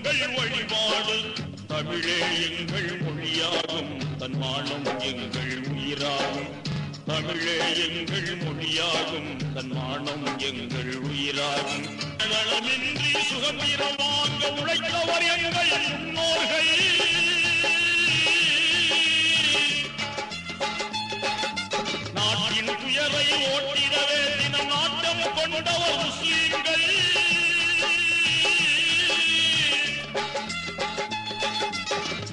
எங்கள் வழிபாடு. தமிழே எங்கள் மொழியாகும், தன்மானம் எங்கள் உயிராகும். தமிழே எங்கள் மொழியாகும், தன்மானம் எங்கள் உயிராகும். நலமின்றி சுகந்திரமாக உழைத்தவர் எங்கள் முன்னோர்கள். நாட்டின் துயரை ஓட்டிடவே தினம் நாட்டம் கொண்டவர் முஸ்லிம்கள்.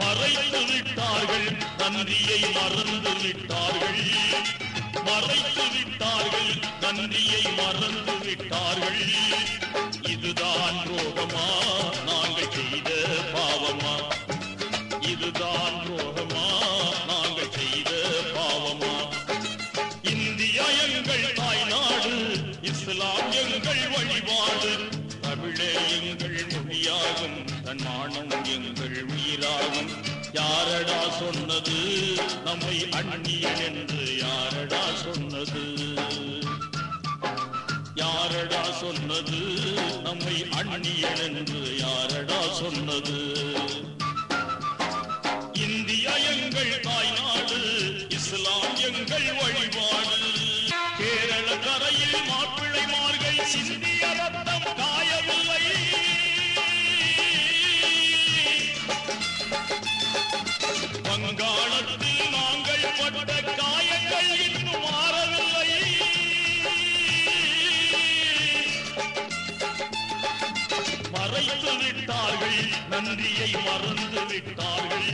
மறைத்து விட்டார்கள், நன்றியை மறந்து விட்டார்கள். மறைத்து விட்டார்கள், நன்றியை மறந்து விட்டார்கள். இதுதான் துரோகமா, நாங்கள் செய்த பாவமா? இதுதான் துரோகமா, நாங்கள் செய்த பாவமா? இந்தியா எங்கள் தாய்நாடு, இஸ்லாம் எங்கள் வழிபாடு. தமிழே எங்கள் மொழியாகும், தன்மானம் எங்கள் உயிராகும். யாரடா சொன்னது நம்மை அந்நியன் என்று? யாரடா சொன்னது? யாரடா சொன்னது நம்மை அந்நியன் என்று? யாரடா சொன்னது? இந்தியா எங்கள் தாய்நாடு, இஸ்லாம் எங்கள் வழிபாடு. கேரள கரையில் மாப்பிள்ளைமார்கள் சிந்திய ரத்தம் காயவில்லை. வங்காளத்தில் நாங்கள் பட்ட காயங்கள் இன்னும் மாறவில்லை. மறைத்து விட்டார்கள், நன்றியை மறந்து விட்டார்கள்.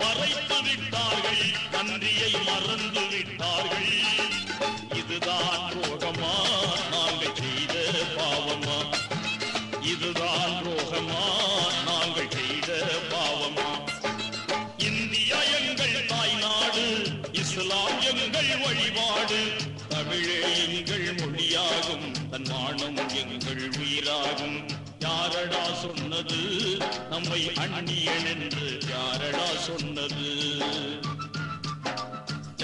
மறைத்து விட்டார்கள், நன்றியை மறந்து விட்டார்கள். இதுதான் துரோகமா, நாங்கள் செய்த பாவமா? இதுதான் துரோகமா, நாங்கள் செய்த பாவமா? இந்தியா எங்கள் தாய்நாடு, இஸ்லாம் எங்கள் வழிபாடு. தமிழே எங்கள் மொழியாகும், தன்மானம் எங்கள் உயிராகும். யாரடா சொன்னது நம்மை அந்நியன் என்று? யாரடா சொன்னது?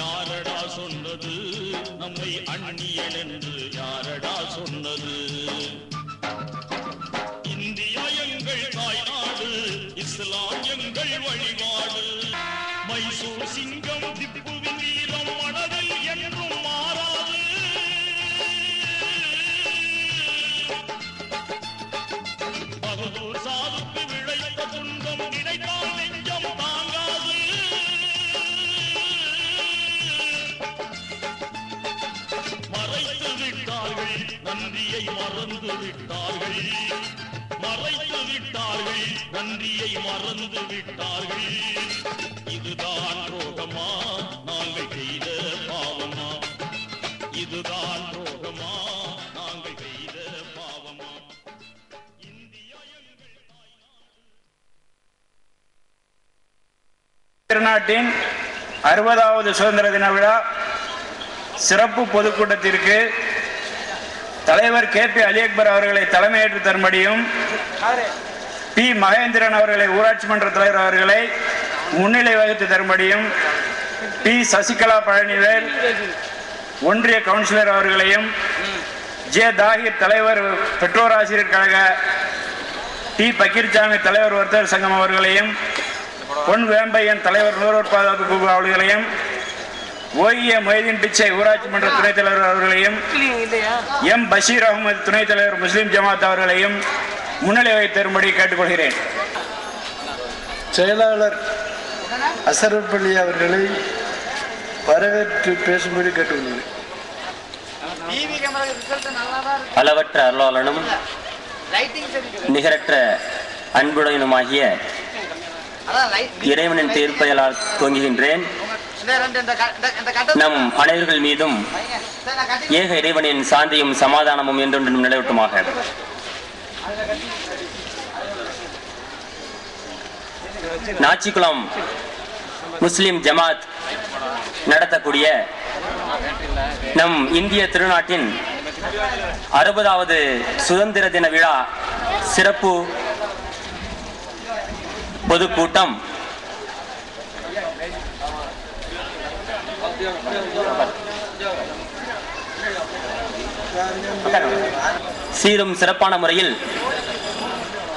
யாரடா சொன்னது நம்மை அந்நியன் என்று? யாரடா சொன்னது? இந்தியா எங்கள் தாய்நாடு, இஸ்லாம் எங்கள் வழிபாடு. மைசூர் சிங்கம் திப்புவின் வீரம் மனதில் என்றும் மாறாது. பகதூர் சாதுக்கு விளைத்த துன்பம் நினைத்தால் நெஞ்சம் தாங்காது. மறைத்து விட்டார்கள், நன்றியை மறந்து விட்டார்கள். மறைத்து விட்டார்கள், நன்றியை மறந்து விட்டார்கள். இதுதான் துரோகமா, நாங்கள் செய்த பாவமா? இதுதான் துரோகமா, நாங்கள் செய்த பாவமா? இந்தியா எங்கள் திருநாட்டின் 60வது சுதந்திர தின விழா சிறப்பு பொதுக்கூட்டத்திற்கு தலைவர் KP அலி அக்பர் அவர்களை தலைமையேற்று தரும்படியும், P மகேந்திரன் அவர்களை ஊராட்சி மன்ற தலைவர் அவர்களை முன்னிலை வகித்து தரும்படியும், P சசிகலா பழனிவேல் ஒன்றிய கவுன்சிலர் அவர்களையும், J தாகிர் தலைவர் பெற்றோர் ஆசிரியர் கழக, T பக்கீர்சாமி தலைவர் வர்த்தகர் சங்கம் அவர்களையும், பொன் வேம்பையன் தலைவர் நுகர்வோர் பாதுகாப்பு குழு அவர்களையும், OEA மொய்தீன் பிச்சை ஊராட்சி மன்ற துணைத் தலைவர் அவர்களையும், M பஷீர் அகமது துணைத் தலைவர் முஸ்லிம் ஜமாத் அவர்களையும் முன்னிலை வைத்தரும்படி கேட்டுக்கொள்கிறேன். செயலாளர் அசரப்பள்ளி அவர்களை வரவேற்று பேசும்படி கேட்டுக்கொள்கிறேன். அளவற்ற அருளாளனும் நிகரற்ற அன்புடையனுமாகிய இறைவனின் தீர்ப்பெயலால் துவங்குகின்றேன். நம் அனைவர்கள் மீதும் ஏக இறைவனின் சாந்தியும் சமாதானமும் என்றொன்றும் நிலவட்டுமாக. நாச்சிக்குளம் முஸ்லிம் ஜமாத் நடத்தக்கூடிய நம் இந்திய திருநாட்டின் 60வது சுதந்திர தின விழா சிறப்பு பொதுக்கூட்டம் சீரும் சிறப்பான முறையில்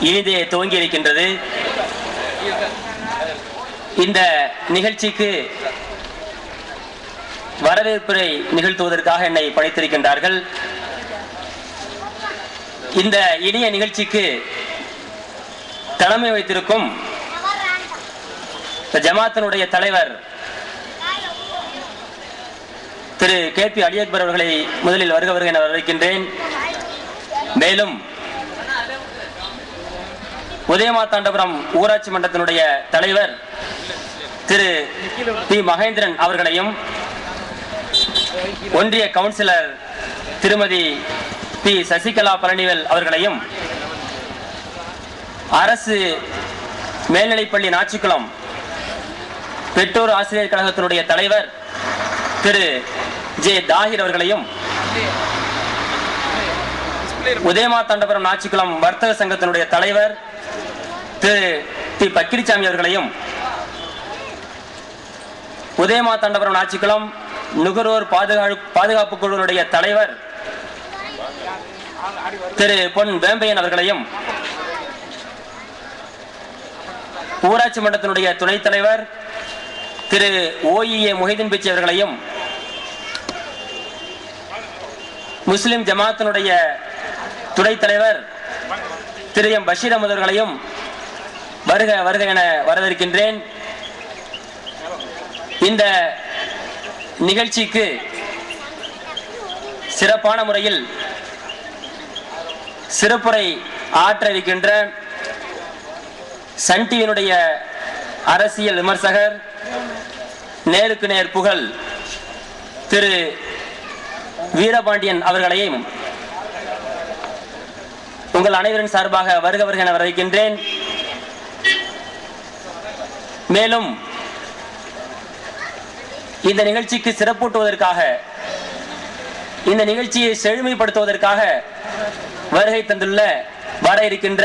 இனிதே துவங்கி இருக்கின்றது. இந்த நிகழ்ச்சிக்கு வரவேற்புரை நிகழ்த்துவதற்காக என்னை பணித்திருக்கின்றார்கள். இந்த இனிய நிகழ்ச்சிக்கு தலைமை வைத்திருக்கும் ஜமாத்தினுடைய தலைவர் திரு KP அலி அக்பர் அவர்களை முதலில் வருக வருக என வரவேற்கின்றேன். மேலும் உதயமாத்தாண்டபுரம் ஊராட்சி மன்றத்தினுடைய தலைவர் திரு P மகேந்திரன் அவர்களையும், ஒன்றிய கவுன்சிலர் திருமதி P சசிகலா பழனிவேல் அவர்களையும், அரசு மேல்நிலைப்பள்ளி நாச்சிக்குளம் பெற்றோர் ஆசிரியர் கழகத்தினுடைய தலைவர் திரு J தாஹிர் அவர்களையும், உதயமாத்தாண்டபுரம் நாச்சிக்குளம் வர்த்தக சங்கத்தினுடைய தலைவர் திரு T பக்கிரிசாமி அவர்களையும், உதயமாத்தாண்டபுரம் நாச்சிக்குளம் நுகர்வோர் பாதுகாப்பு குழுவினுடைய தலைவர் திரு பொன் வேம்பையன் அவர்களையும், ஊராட்சி மன்றத்தினுடைய துணைத் தலைவர் திரு OEA முஹிதீன் பிச்சி அவர்களையும், முஸ்லிம் ஜமாத்தினுடைய துணைத் தலைவர் திரு M பஷீர் அஹமது அவர்களையும் வருக வருக என வரவேற்கின்றேன். இந்த நிகழ்ச்சிக்கு சிறப்பான முறையில் சிறப்புரை ஆற்ற இருக்கின்ற சன் டிவியினுடைய அரசியல் விமர்சகர், நேருக்கு நேர் புகழ் திரு வீரபாண்டியன் அவர்களையும் உங்கள் அனைவரின் சார்பாக வருக வருக என வரவேற்கின்றேன். மேலும் இந்த நிகழ்ச்சிக்கு சிறப்பூட்டுவதற்காக, இந்த நிகழ்ச்சியை செழுமைப்படுத்துவதற்காக வருகை தந்துள்ள வர இருக்கின்ற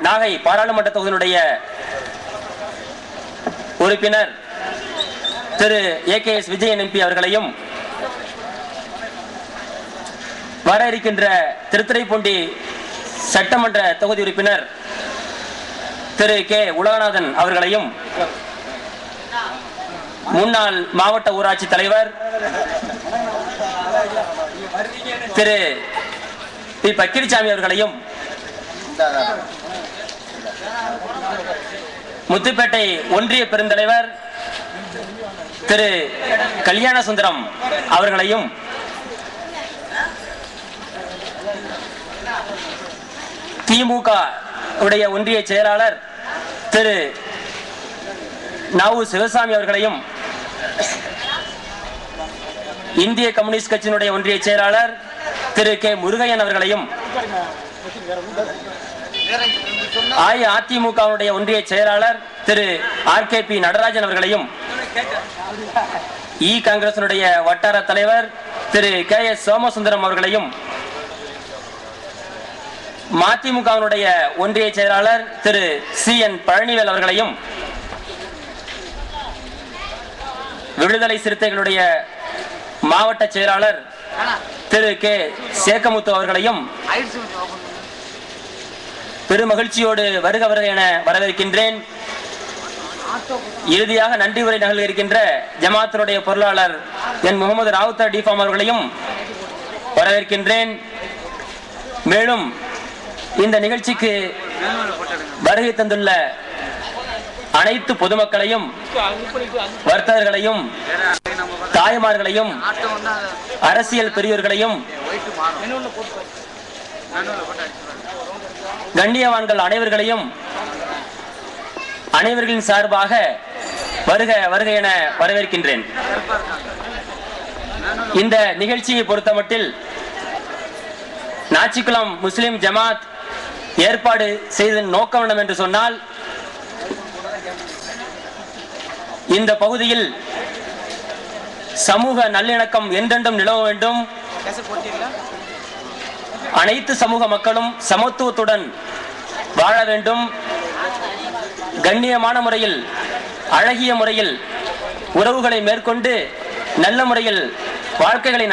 நாகை பாராளுமன்ற தொகுதியினுடைய உறுப்பினர் திரு AKS விஜயன் MP அவர்களையும், வர இருக்கின்ற திருத்துறைப்பூண்டி சட்டமன்ற தொகுதி உறுப்பினர் திரு K உலகநாதன் அவர்களையும், முன்னாள் மாவட்ட ஊராட்சி தலைவர் திரு P பக்கிரிசாமி அவர்களையும், முத்துப்பேட்டை ஒன்றிய பெருந்தலைவர் திரு கல்யாண சுந்தரம் அவர்களையும், திமுக உடைய ஒன்றிய செயலாளர் திரு நாவு சிவசாமி அவர்களையும், இந்திய கம்யூனிஸ்ட் கட்சியினுடைய ஒன்றிய செயலாளர் திரு K முருகையன் அவர்களையும், அதிமுகவுடைய ஒன்றிய செயலாளர் திரு RKP நடராஜன் அவர்களையும், காங்கிரசினுடைய வட்டார தலைவர் திரு KS சோமசுந்தரம் அவர்களையும், மதிமுகவுடைய ஒன்றிய செயலாளர் திரு CN பழனிவேல் அவர்களையும், விடுதலை சிறுத்தைகளுடைய மாவட்ட செயலாளர் திரு K சேகமுத்து அவர்களையும் பெருமகிழ்ச்சியோடு வருக வருக என வரவேற்கின்றேன். இறுதியாக நன்றி உரை நகல் இருக்கின்ற ஜமாத்தினுடைய பொருளாளர் என் முகமது ராவுத்தர் டிஃபாம் அவர்களையும் வரவேற்கின்றேன். மேலும் இந்த நிகழ்ச்சிக்கு வருகை தந்துள்ள அனைத்து பொதுமக்களையும், வர்த்தகர்களையும், தாய்மார்களையும், அரசியல் பெரியோர்களையும், கண்ணியவான்கள் அனைவர்களையும் அனைவர்களின் சார்பாக வருக வருக என வரவேற்கின்றேன். இந்த நிகழ்ச்சியை பொறுத்தமட்டில் நாச்சிக்குளம் முஸ்லிம் ஜமாத் ஏற்பாடு செய்த நோக்கம் என்ன என்று சொன்னால், இந்த பகுதியில் சமூக நல்லிணக்கம் என்றென்றும் நிலவ வேண்டும், அனைத்து சமூக மக்களும் சமத்துவத்துடன் வாழ வேண்டும், கண்ணியமான முறையில் அழகிய முறையில் உறவுகளை மேற்கொண்டு நல்ல முறையில் வாழ்க்கைகளை